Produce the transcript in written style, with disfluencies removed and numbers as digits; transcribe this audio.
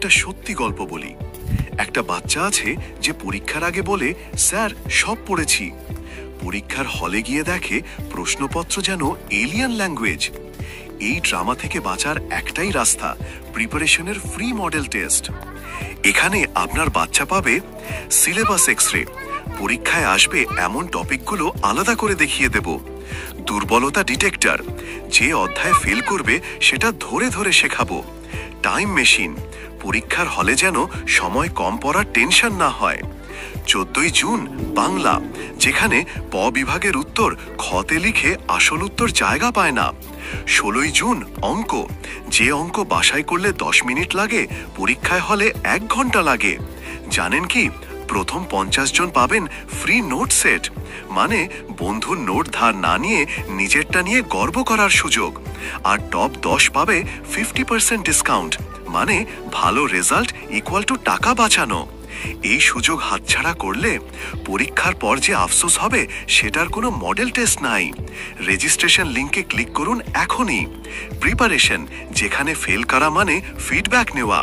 একটা সত্যি গল্প বলি। একটা বাচ্চা আছে যে পরীক্ষার আগে বলে, স্যার সব পড়েছি। পরীক্ষার হলে গিয়ে দেখে প্রশ্নপত্র যেন এলিয়ান ল্যাঙ্গুয়েজ। এই ড্রামা থেকে বাঁচার একটাই রাস্তা, প্রিপারেশনের ফ্রি মডেল টেস্ট। এখানে আপনার বাচ্চা পাবে সিলেবাস এক্সরে, পরীক্ষায় আসবে এমন টপিকগুলো আলাদা করে দেখিয়ে দেব। দুর্বলতা ডিটেক্টর, যে অধ্যায় ফেল করবে সেটা ধরে ধরে শেখাবো। টাইম মেশিন, পরীক্ষার হলে যেন সময় কম পড়ার টেনশন না হয়। 14ই জুন বাংলা, যেখানে প বিভাগের উত্তর খতে লিখে আসল উত্তর জায়গা পায় না। 16ই জুন অঙ্ক, যে অঙ্ক বাসায় করলে 10 মিনিট লাগে, পরীক্ষায় হলে 1 ঘন্টা লাগে। জানেন কি, প্রথম 50 জন পাবেন ফ্রি নোট সেট, মানে বন্ধুর নোট ধার না নিয়ে নিজেরটা নিয়ে গর্ব করার সুযোগ। আর টপ 10 পাবে 50% ডিসকাউন্ট, মানে ভালো রেজাল্ট ইকুয়াল টু টাকা বাঁচানো। এই সুযোগ হাতছাড়া করলে পরীক্ষার পর যে আফসোস হবে সেটার কোনো মডেল টেস্ট নাই। রেজিস্ট্রেশন লিংকে ক্লিক করুন এখনই। প্রিপারেশন, যেখানে ফেল করা মানে ফিডব্যাক নেওয়া।